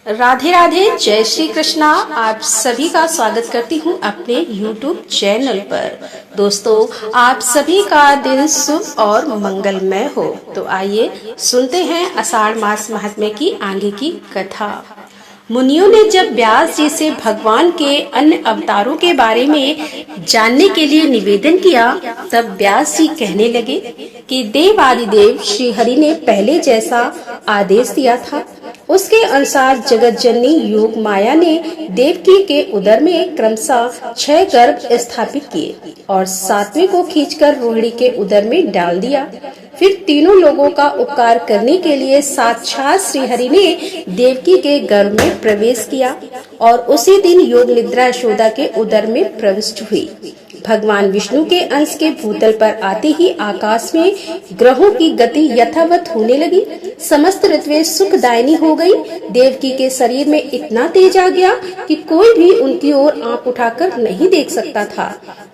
राधे राधे, जय श्री कृष्णा। आप सभी का स्वागत करती हूँ अपने YouTube चैनल पर। दोस्तों, आप सभी का दिन शुभ और मंगलमय हो। तो आइए सुनते हैं आषाढ़ मास महात्म्य की आगे की कथा। मुनियों ने जब व्यास जी से भगवान के अन्य अवतारों के बारे में जानने के लिए निवेदन किया, तब व्यास जी कहने लगे कि देव आदिदेव श्री हरि ने पहले जैसा आदेश दिया था, उसके अनुसार जगत जननी योग माया ने देवकी के उदर में क्रमशः 6 गर्भ स्थापित किए और 7वें को खींचकर रोहिणी के उदर में डाल दिया। फिर तीनों लोगों का उपकार करने के लिए साक्षात श्री हरि ने देवकी के गर्भ में प्रवेश किया और उसी दिन योग निद्रा यशोदा के उदर में प्रविष्ट हुई। भगवान विष्णु के अंश के भूतल पर आते ही आकाश में ग्रहों की गति यथावत होने लगी। समस्त ऋतुएं सुखदायिनी हो गई। देवकी के शरीर में इतना तेज आ गया कि कोई भी उनकी ओर आंख उठाकर नहीं देख सकता था।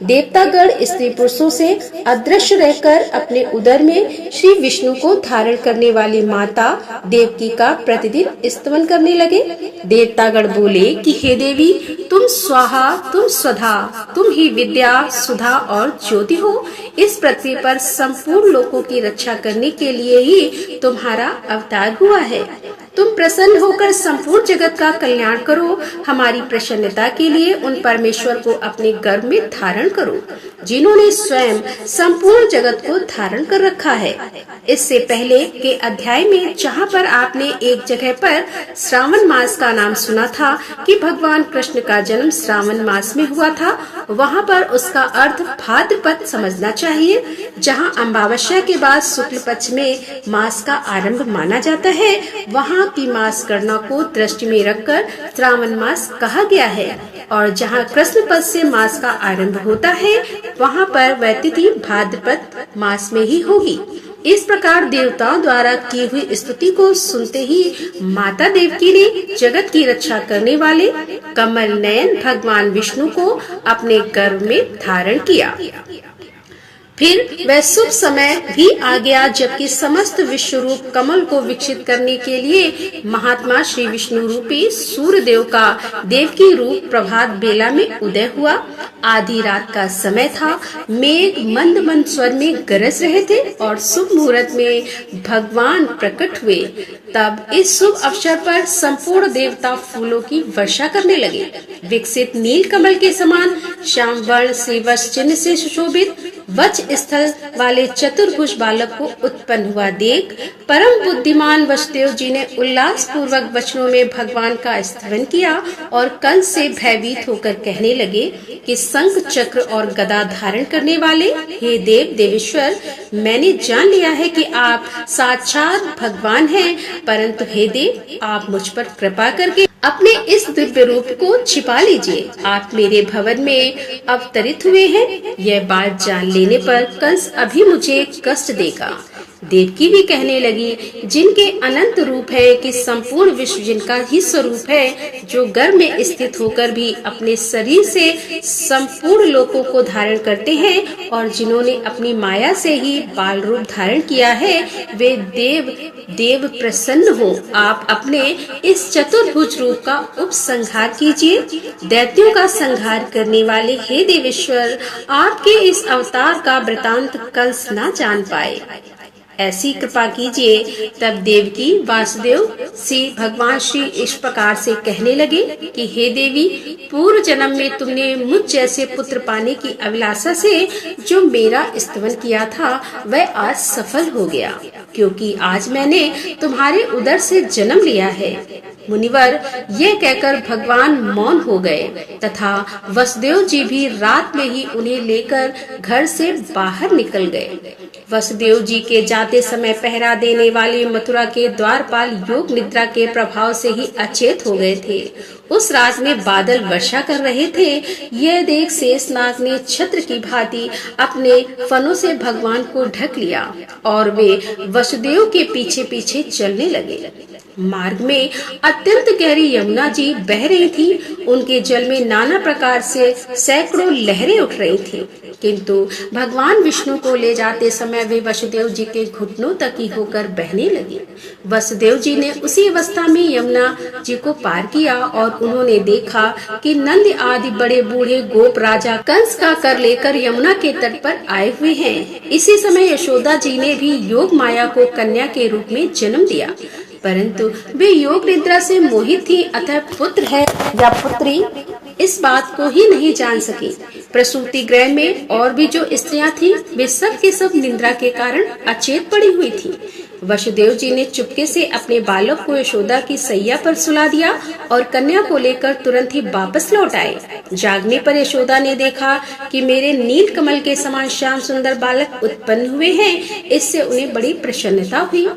देवतागण स्त्री पुरुषों से अदृश्य रहकर अपने उदर में श्री विष्णु को धारण करने वाली माता देवकी का प्रतिदिन स्तवन करने लगे। देवतागण बोले कि हे देवी, तुम स्वाहा, तुम स्वधा, तुम ही विद्या, सुधा और ज्योति हो। इस पृथ्वी पर संपूर्ण लोकों की रक्षा करने के लिए ही तुम्हारा अवतार हुआ है। तुम प्रसन्न होकर संपूर्ण जगत का कल्याण करो। हमारी प्रसन्नता के लिए उन परमेश्वर को अपने गर्भ में धारण करो, जिन्होंने स्वयं संपूर्ण जगत को धारण कर रखा है। इससे पहले के अध्याय में जहाँ पर आपने एक जगह पर श्रावण मास का नाम सुना था कि भगवान कृष्ण का जन्म श्रावण मास में हुआ था, वहाँ पर उसका अर्थ भाद्रपद समझना चाहिए। जहाँ अमावस्या के बाद शुक्ल पक्ष में मास का आरंभ माना जाता है, वहाँ की मास गणना को दृष्टि में रखकर श्रावण मास कहा गया है। और जहाँ कृष्ण पद से मास का आरंभ होता है, वहाँ पर वह तिथि भाद्रपद मास में ही होगी। इस प्रकार देवताओं द्वारा की हुई स्तुति को सुनते ही माता देवकी ने जगत की रक्षा करने वाले कमल नयन भगवान विष्णु को अपने गर्भ में धारण किया। फिर वह शुभ समय भी आ गया जबकि समस्त विश्व रूप कमल को विकसित करने के लिए महात्मा श्री विष्णु रूपी सूर्य देव का देवकी रूप प्रभात बेला में उदय हुआ। आधी रात का समय था। मेघ मंद मंद स्वर में गरज रहे थे और शुभ मुहूर्त में भगवान प्रकट हुए। तब इस शुभ अवसर पर संपूर्ण देवता फूलों की वर्षा करने लगे। विकसित नील कमल के समान श्याम वर्ण से वश चिन्ह से सुशोभित वक्ष स्थल वाले चतुर्भुज बालक को उत्पन्न हुआ देख परम बुद्धिमान वसुदेव जी ने उल्लास पूर्वक वचनों में भगवान का स्तवन किया और कंस से भयभीत होकर कहने लगे कि शंख चक्र और गदा धारण करने वाले हे देव देवेश्वर, मैंने जान लिया है कि आप साक्षात भगवान हैं, परंतु हे देव, आप मुझ पर कृपा करके अपने इस दिव्य रूप को छिपा लीजिए। आप मेरे भवन में अवतरित हुए हैं। यह बात जान लेने पर कंस अभी मुझे कष्ट देगा। देवकी भी कहने लगी, जिनके अनंत रूप है कि संपूर्ण विश्व जिनका ही स्वरूप है, जो गर्भ में स्थित होकर भी अपने शरीर से संपूर्ण लोकों को धारण करते हैं और जिन्होंने अपनी माया से ही बाल रूप धारण किया है, वे देव प्रसन्न हो। आप अपने इस चतुर्भुज रूप का उपसंहार कीजिए। दैत्यों का संहार करने वाले हे देवेश्वर, आपके इस अवतार का वृतांत कंस न जान पाए, ऐसी कृपा कीजिए। तब देवकी वासुदेव से भगवान श्री इस प्रकार से कहने लगे कि हे देवी, पूर्व जन्म में तुमने मुझ जैसे पुत्र पाने की अभिलाषा से जो मेरा स्तवन किया था, वह आज सफल हो गया, क्योंकि आज मैंने तुम्हारे उदर से जन्म लिया है। मुनिवर, यह कहकर भगवान मौन हो गए तथा वसुदेव जी भी रात में ही उन्हें लेकर घर से बाहर निकल गए। वसुदेव जी के जाते समय पहरा देने वाले मथुरा के द्वारपाल योग निद्रा के प्रभाव से ही अचेत हो गए थे। उस रात में बादल वर्षा कर रहे थे। यह देख शेषनाग ने छत्र की भांति अपने फनों से भगवान को ढक लिया और वे वसुदेव के पीछे पीछे चलने लगे। मार्ग में अत्यंत गहरी यमुना जी बह रही थी। उनके जल में नाना प्रकार से सैकड़ों लहरें उठ रही थी, किंतु भगवान विष्णु को ले जाते समय वे वसुदेव जी के घुटनों तक ही होकर बहने लगी। वसुदेव जी ने उसी अवस्था में यमुना जी को पार किया और उन्होंने देखा कि नंद आदि बड़े बूढ़े गोप राजा कंस का कर लेकर यमुना के तट पर आए हुए हैं। इसी समय यशोदा जी ने भी योग माया को कन्या के रूप में जन्म दिया, परंतु वे योग निद्रा से मोहित थी, अतः पुत्र है या पुत्री इस बात को ही नहीं जान सकी। प्रसूति गृह में और भी जो स्त्रियां थी वे सब के सब निद्रा के कारण अचेत पड़ी हुई थी। वसुदेव जी ने चुपके से अपने बालक को यशोदा की सैया पर सुला दिया और कन्या को लेकर तुरंत ही वापस लौट आए। जागने पर यशोदा ने देखा कि मेरे नील कमल के समान श्याम सुंदर बालक उत्पन्न हुए हैं। इससे उन्हें बड़ी प्रसन्नता हुई।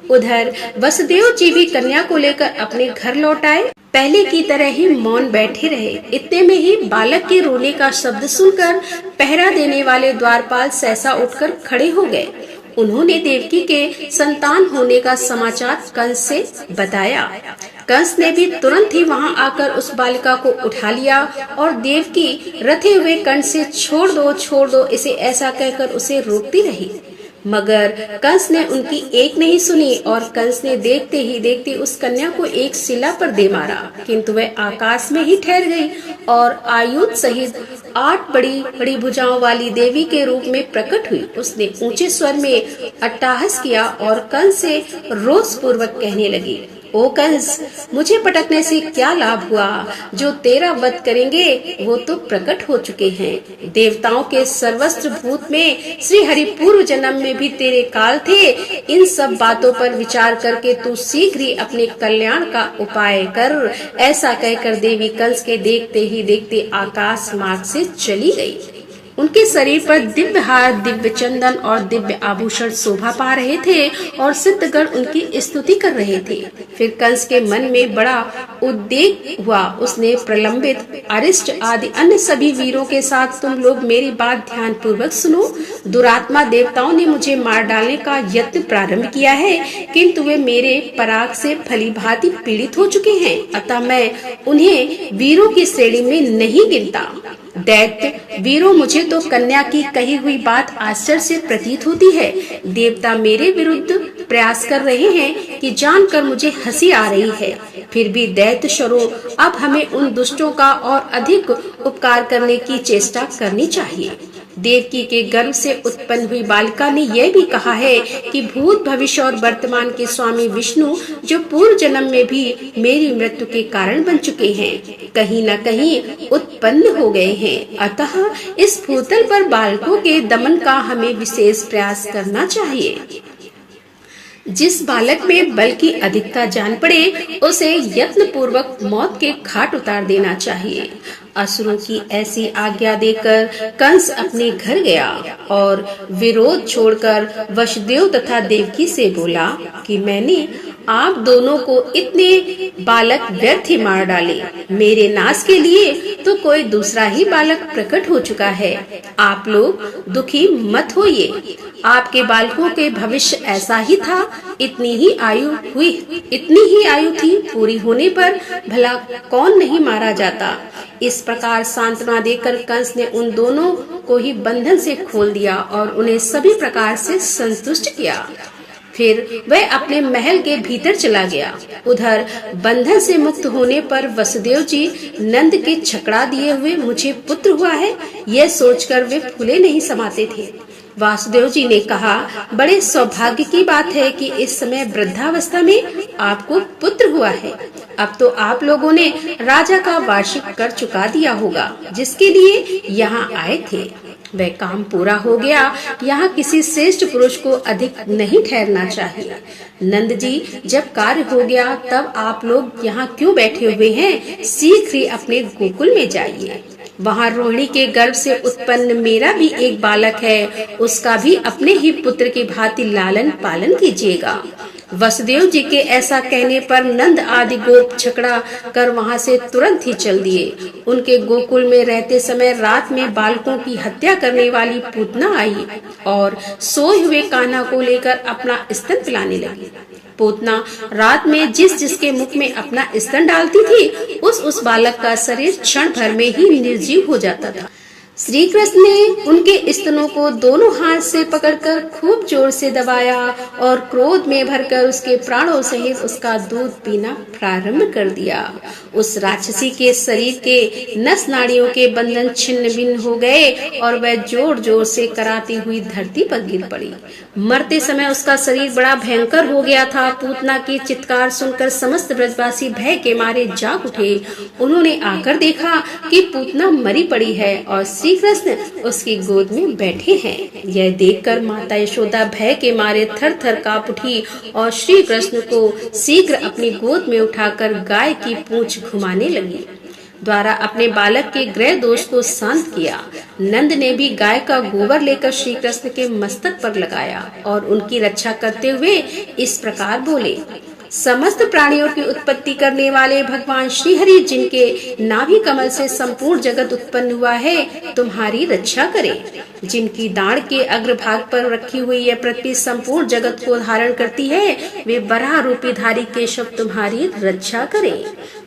उधर वसुदेव जी भी कन्या को लेकर अपने घर लौट आए। पहले की तरह ही मौन बैठे रहे। इतने में ही बालक के रोने का शब्द सुनकर पहरा देने वाले द्वारपाल सहसा उठकर खड़े हो गए। उन्होंने देवकी के संतान होने का समाचार कंस से बताया। कंस ने भी तुरंत ही वहां आकर उस बालिका को उठा लिया और देवकी रथे हुए कंठ से छोड़ दो इसे ऐसा कहकर उसे रोकती रही, मगर कंस ने उनकी एक नहीं सुनी और कंस ने देखते ही देखते उस कन्या को एक शिला पर दे मारा, किंतु वह आकाश में ही ठहर गई और आयुध सहित 8 बड़ी बड़ी भुजाओं वाली देवी के रूप में प्रकट हुई। उसने ऊंचे स्वर में अट्टहास किया और कंस से रोष पूर्वक कहने लगी, ओ कंस, मुझे पटकने से क्या लाभ हुआ? जो तेरा वध करेंगे वो तो प्रकट हो चुके हैं। देवताओं के सर्वस्त्र भूत में श्री हरि पूर्व जन्म में भी तेरे काल थे। इन सब बातों पर विचार करके तू शीघ्र ही अपने कल्याण का उपाय कर। ऐसा कहकर देवी कंस के देखते ही देखते आकाश मार्ग से चली गई। उनके शरीर पर दिव्य हार, दिव्य चंदन और दिव्य आभूषण शोभा पा रहे थे और सिद्धगण उनकी स्तुति कर रहे थे। फिर कंस के मन में बड़ा उद्वेग हुआ। उसने प्रलंबित, अरिष्ट आदि अन्य सभी वीरों के साथ, तुम लोग मेरी बात ध्यान पूर्वक सुनो। दुरात्मा देवताओं ने मुझे मार डालने का यत्न प्रारंभ किया है, किंतु वे मेरे पराग से भलीभांति पीड़ित हो चुके हैं, अतः मैं उन्हें वीरों की श्रेणी में नहीं गिनता। दैत्य वीरों, मुझे तो कन्या की कही हुई बात आश्चर्य से प्रतीत होती है। देवता मेरे विरुद्ध प्रयास कर रहे हैं कि जानकर मुझे हंसी आ रही है। फिर भी दैत्य शरो, अब हमें उन दुष्टों का और अधिक उपकार करने की चेष्टा करनी चाहिए। देवकी के गर्भ से उत्पन्न हुई बालिका ने यह भी कहा है कि भूत, भविष्य और वर्तमान के स्वामी विष्णु, जो पूर्व जन्म में भी मेरी मृत्यु के कारण बन चुके हैं, कहीं न कहीं उत्पन्न हो गए हैं। अतः इस भूतल पर बालकों के दमन का हमें विशेष प्रयास करना चाहिए। जिस बालक में बल की अधिकता जान पड़े उसे यत्न पूर्वक मौत के घाट उतार देना चाहिए। असुरों की ऐसी आज्ञा देकर कंस अपने घर गया और विरोध छोड़कर वसुदेव तथा देवकी से बोला कि मैंने आप दोनों को इतने बालक व्यर्थ ही मार डाले। मेरे नाश के लिए तो कोई दूसरा ही बालक प्रकट हो चुका है। आप लोग दुखी मत होइए। आपके बालकों के भविष्य ऐसा ही था। इतनी ही आयु थी, पूरी होने पर भला कौन नहीं मारा जाता। इस प्रकार सांत्वना देकर कंस ने उन दोनों को ही बंधन से खोल दिया और उन्हें सभी प्रकार से संतुष्ट किया। फिर वह अपने महल के भीतर चला गया। उधर बंधन से मुक्त होने पर वसुदेव जी नंद के छकड़ा दिए हुए मुझे पुत्र हुआ है, यह सोचकर वे फूले नहीं समाते थे। वासुदेव जी ने कहा, बड़े सौभाग्य की बात है कि इस समय वृद्धावस्था में आपको पुत्र हुआ है। अब तो आप लोगों ने राजा का वार्षिक कर चुका दिया होगा, जिसके लिए यहाँ आए थे। वह काम पूरा हो गया। यहाँ किसी श्रेष्ठ पुरुष को अधिक नहीं ठहरना चाहिए। नंद जी, जब कार्य हो गया तब आप लोग यहाँ क्यों बैठे हुए हैं? शीघ्र ही अपने गोकुल में जाइए। वहाँ रोहिणी के गर्भ से उत्पन्न मेरा भी एक बालक है, उसका भी अपने ही पुत्र की भांति लालन पालन कीजिएगा। वसुदेव जी के ऐसा कहने पर नंद आदि गोप छकड़ा कर वहाँ से तुरंत ही चल दिए। उनके गोकुल में रहते समय रात में बालकों की हत्या करने वाली पूतना आई और सोए हुए कान्हा को लेकर अपना स्तन पिलाने लगी। पूतना रात में जिसके मुख में अपना स्तन डालती थी, उस बालक का शरीर क्षण भर में ही निर्जीव हो जाता था। श्री कृष्ण ने उनके स्तनों को दोनों हाथ से पकड़कर खूब जोर से दबाया और क्रोध में भरकर उसके प्राणों सहित उसका दूध पीना प्रारंभ कर दिया। उस राक्षसी के शरीर के नस नाड़ियों के बंधन छिन्न भिन्न हो गए और वह जोर जोर से कराती हुई धरती पर गिर पड़ी। मरते समय उसका शरीर बड़ा भयंकर हो गया था। पूतना की चित्कार सुनकर समस्त ब्रजवासी भय के मारे जाग उठे। उन्होंने आकर देखा कि पूतना मरी पड़ी है और श्री कृष्ण उसकी गोद में बैठे हैं। यह देखकर माता यशोदा भय के मारे थर थर कांप उठी और श्री कृष्ण को शीघ्र अपनी गोद में उठाकर गाय की पूंछ घुमाने लगी। द्वारा अपने बालक के ग्रह दोष को शांत किया। नंद ने भी गाय का गोबर लेकर श्री कृष्ण के मस्तक पर लगाया और उनकी रक्षा करते हुए इस प्रकार बोले, समस्त प्राणियों की उत्पत्ति करने वाले भगवान श्री हरि, जिनके नाभि कमल से संपूर्ण जगत उत्पन्न हुआ है, तुम्हारी रक्षा करें। जिनकी दाढ़ के अग्रभाग पर रखी हुई यह पृथ्वी संपूर्ण जगत को धारण करती है, वे वराह रूपी धारी केशव तुम्हारी रक्षा करें।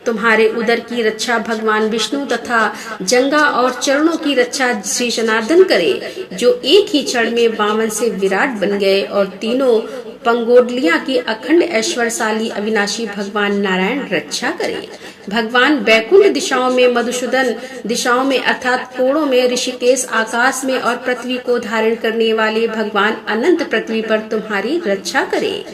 तुम्हारे उदर की रक्षा भगवान विष्णु तथा जंगा और चरणों की रक्षा श्री जनार्दन करे, जो एक ही क्षण में वामन से विराट बन गए और तीनों पंगोडलियां की अखंड ऐश्वर्यशाली अविनाशी भगवान नारायण रक्षा करे। भगवान वैकुंठ दिशाओं में, मधुसूदन दिशाओं में अर्थात कोणों में, ऋषिकेश आकाश में और पृथ्वी को धारण करने वाले भगवान अनंत पृथ्वी पर तुम्हारी रक्षा करे।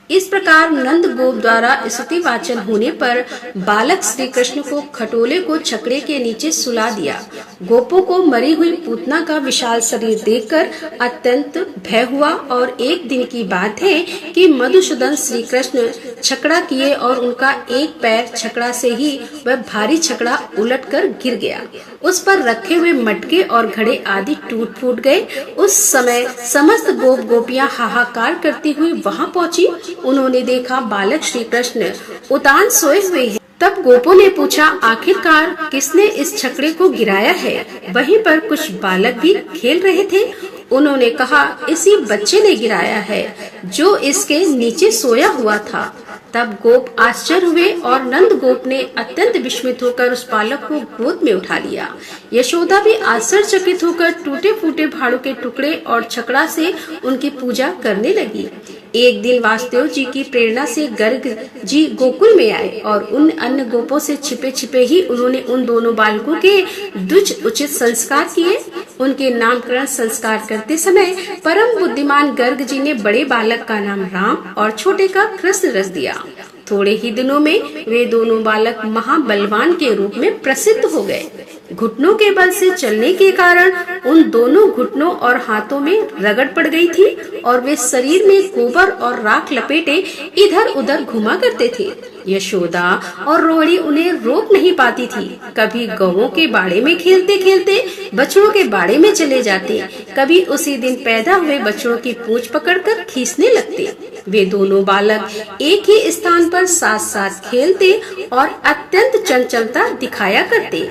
इस प्रकार नंद गोप द्वारा स्तुति वाचन होने पर बालक श्री कृष्ण को खटोले को छकड़े के नीचे सुला दिया। गोपों को मरी हुई पूतना का विशाल शरीर देखकर अत्यंत भय हुआ और एक दिन की बात है कि मधुसूदन श्री कृष्ण छकड़ा किए और उनका एक पैर छकड़ा से ही वह भारी छकड़ा उलटकर गिर गया। उस पर रखे हुए मटके और घड़े आदि टूट फूट गए। उस समय समस्त गोप गोपियां हाहाकार करती हुई वहां पहुंची। उन्होंने देखा बालक श्री कृष्ण उतान सोए हुए हैं। तब गोपों ने पूछा, आखिरकार किसने इस छकड़े को गिराया है? वहीं पर कुछ बालक भी खेल रहे थे। उन्होंने कहा, इसी बच्चे ने गिराया है जो इसके नीचे सोया हुआ था। तब गोप आश्चर्य हुए और नंद गोप ने अत्यंत विस्मित होकर उस बालक को गोद में उठा लिया। यशोदा भी आश्चर्यचकित होकर टूटे फूटे भाड़ों के टुकड़े और छकड़ा से उनकी पूजा करने लगी। एक दिन वासुदेव जी की प्रेरणा से गर्ग जी गोकुल में आए और उन अन्य गोपों से छिपे छिपे ही उन्होंने उन दोनों बालकों के दुच उचित संस्कार किए। उनके नामकरण संस्कार करते समय परम बुद्धिमान गर्ग जी ने बड़े बालक का नाम राम और छोटे का कृष्ण रख दिया। थोड़े ही दिनों में वे दोनों बालक महाबलवान के रूप में प्रसिद्ध हो गए। घुटनों के बल से चलने के कारण उन दोनों घुटनों और हाथों में रगड़ पड़ गई थी और वे शरीर में गोबर और राख लपेटे इधर उधर घुमा करते थे। यशोदा और रोहिणी उन्हें रोक नहीं पाती थी। कभी गौओं के बाड़े में खेलते खेलते बछड़ों के बाड़े में चले जाते, कभी उसी दिन पैदा हुए बछड़ों की पूंछ पकड़कर खींचने लगते। वे दोनों बालक एक ही स्थान पर साथ साथ खेलते और अत्यंत चंचलता दिखाया करते।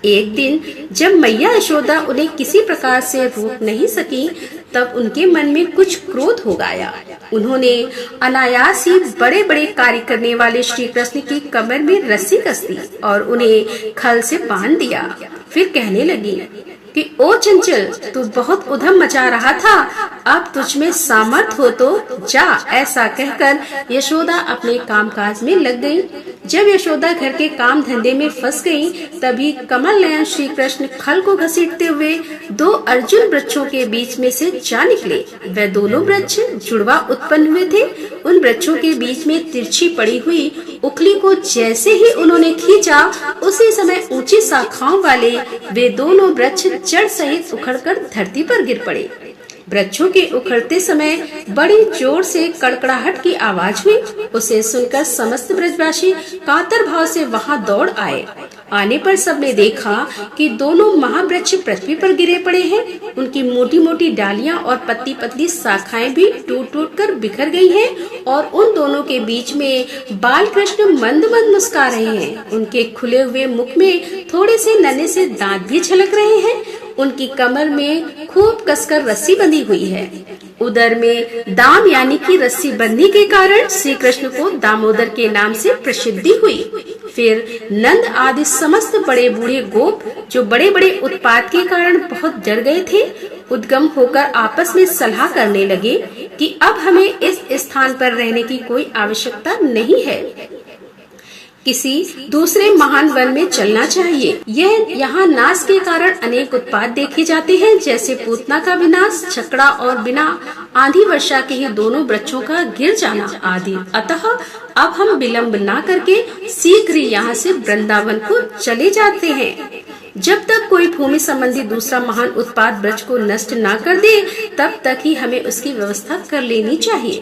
एक दिन जब मैया यशोदा उन्हें किसी प्रकार से रोक नहीं सकी, तब उनके मन में कुछ क्रोध हो गया। उन्होंने अनायास ही बड़े बड़े कार्य करने वाले श्री कृष्ण की कमर में रस्सी कस दी और उन्हें खल से बांध दिया। फिर कहने लगी कि ओ चंचल, तू बहुत उधम मचा रहा था, अब तुझ में सामर्थ हो तो जा। ऐसा कहकर यशोदा अपने कामकाज में लग गई। जब यशोदा घर के काम धंधे में फंस गई, तभी कमल नयन श्री कृष्ण खल को घसीटते हुए दो अर्जुन वृक्षों के बीच में से जा निकले। वे दोनों वृक्ष जुड़वा उत्पन्न हुए थे। उन वृक्षों के बीच में तिरछी पड़ी हुई उखली को जैसे ही उन्होंने खींचा, उसी समय ऊंची शाखाओं वाले वे दोनों वृक्ष जड़ सहित उखड़कर धरती पर गिर पड़े। वृक्षों के उखड़ते समय बड़ी जोर से कड़कड़ाहट की आवाज हुई। उसे सुनकर समस्त ब्रजवासी कातर भाव से वहां दौड़ आए। आने पर सबने देखा कि दोनों महावृक्ष पृथ्वी पर गिरे पड़े हैं। उनकी मोटी मोटी डालियां और पतली पतली शाखाएं भी टूट टूट कर बिखर गई हैं और उन दोनों के बीच में बाल कृष्ण मंद मंद मुस्कुरा रहे हैं। उनके खुले हुए मुख में थोड़े से नन्हे से दांत भी झलक रहे हैं। उनकी कमर में खूब कसकर रस्सी बंधी हुई है। उदर में दाम यानी कि रस्सी बंधने के कारण श्री कृष्ण को दामोदर के नाम से प्रसिद्धि हुई। फिर नंद आदि समस्त बड़े बूढ़े गोप जो बड़े बड़े उत्पात के कारण बहुत डर गए थे, उद्गम होकर आपस में सलाह करने लगे कि अब हमें इस स्थान पर रहने की कोई आवश्यकता नहीं है, किसी दूसरे महान वन में चलना चाहिए। यहाँ नाश के कारण अनेक उत्पात देखे जाते हैं, जैसे पूतना का विनाश, छकड़ा और बिना आंधी वर्षा के ही दोनों वृक्षों का गिर जाना आदि। अतः अब हम विलंब ना करके शीघ्र यहाँ से वृंदावन को चले जाते हैं। जब तक कोई भूमि संबंधी दूसरा महान उत्पात वृक्ष को नष्ट ना कर दे, तब तक ही हमें उसकी व्यवस्था कर लेनी चाहिए।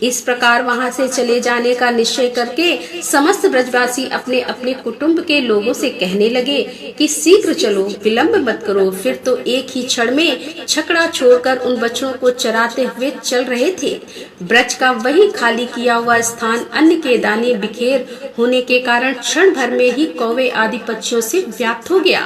इस प्रकार वहाँ से चले जाने का निश्चय करके समस्त ब्रजवासी अपने अपने कुटुंब के लोगों से कहने लगे कि शीघ्र चलो, विलंब मत करो। फिर तो एक ही क्षण में छकड़ा छोड़कर उन बच्चों को चराते हुए चल रहे थे। ब्रज का वही खाली किया हुआ स्थान अन्न के दाने बिखेर होने के कारण क्षण भर में ही कौवे आदि पक्षियों से व्याप्त हो गया।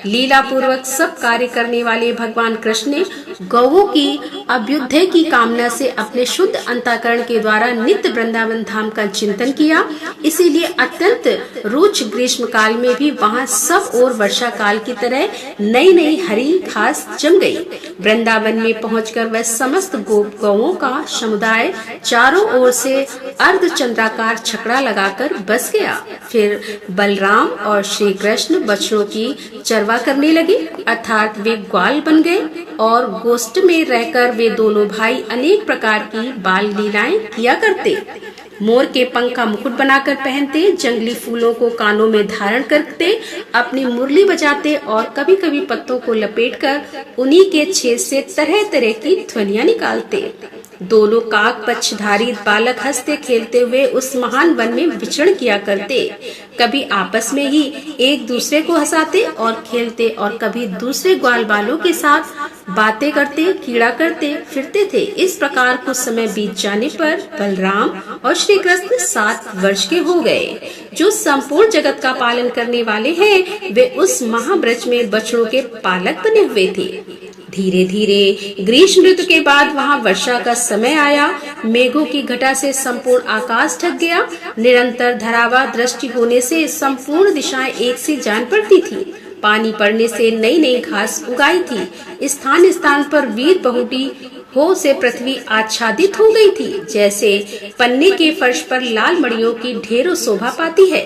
लीला पूर्वक सब कार्य करने वाले भगवान कृष्ण ने गौओं की अभ्युदय की कामना से अपने शुद्ध अंतःकरण के द्वारा नित्य वृंदावन धाम का चिंतन किया। इसीलिए अत्यंत रुच ग्रीष्म काल में भी वहाँ सब और वर्षा काल की तरह नई नई हरी घास जम गई। वृंदावन में पहुंचकर वह समस्त गौओं का समुदाय चारों ओर से अर्ध चंद्राकार छकड़ा लगाकर बस गया। फिर बलराम और श्री कृष्ण बछड़ों की चरवा करने लगे, अर्थात वे ग्वाल बन गए और गोष्ठ में रहकर वे दोनों भाई अनेक प्रकार की बाल लीलाएं किया करते। मोर के पंख का मुकुट बनाकर पहनते, जंगली फूलों को कानों में धारण करते, अपनी मुरली बजाते और कभी कभी पत्तों को लपेटकर उन्हीं के छेद से तरह तरह की ध्वनियां निकालते। दोनों काक पक्षधारी बालक हंसते खेलते हुए उस महान वन में विचरण किया करते। कभी आपस में ही एक दूसरे को हंसाते और खेलते और कभी दूसरे ग्वाल बालों के साथ बातें करते कीड़ा करते फिरते थे। इस प्रकार कुछ समय बीत जाने पर बलराम और श्री कृष्ण 7 वर्ष के हो गए। जो संपूर्ण जगत का पालन करने वाले हैं, वे उस महाब्रज में बछड़ों के पालक बने हुए थे। धीरे धीरे ग्रीष्म ऋतु के बाद वहाँ वर्षा का समय आया। मेघों की घटा से संपूर्ण आकाश ढक गया। निरंतर धरावा दृष्टि होने से संपूर्ण दिशाएं एक सी जान पड़ती थी। पानी पड़ने से नई नई घास उगाई थी। स्थान स्थान पर वीर बहुटी हो से पृथ्वी आच्छादित हो गई थी, जैसे पन्ने के फर्श पर लाल मड़ियों की ढेरों शोभा पाती है।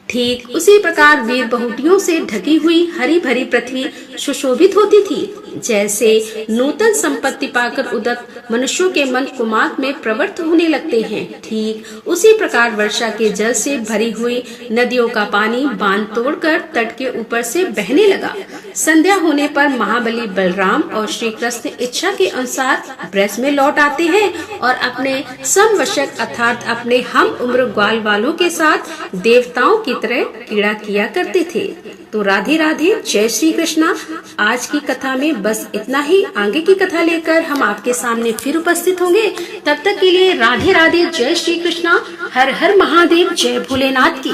ठीक उसी प्रकार वीर बहुटियों से ढकी हुई हरी भरी पृथ्वी सुशोभित होती थी। जैसे नूतन संपत्ति पाकर उदक मनुष्यों के मन कुमाग में प्रवृत्त होने लगते हैं, ठीक उसी प्रकार वर्षा के जल से भरी हुई नदियों का पानी बांध तोड़कर तट के ऊपर से बहने लगा। संध्या होने पर महाबली बलराम और श्री कृष्ण इच्छा के अनुसार ब्रज में लौट आते हैं और अपने समवशक अर्थात अपने हम उम्र ग्वाल वालों के साथ देवताओं की तरह क्रीड़ा किया करते थे। तो राधे राधे, जय श्री कृष्णा। आज की कथा में बस इतना ही। आगे की कथा लेकर हम आपके सामने फिर उपस्थित होंगे। तब तक के लिए राधे राधे, जय श्री कृष्णा। हर हर महादेव, जय भोलेनाथ की।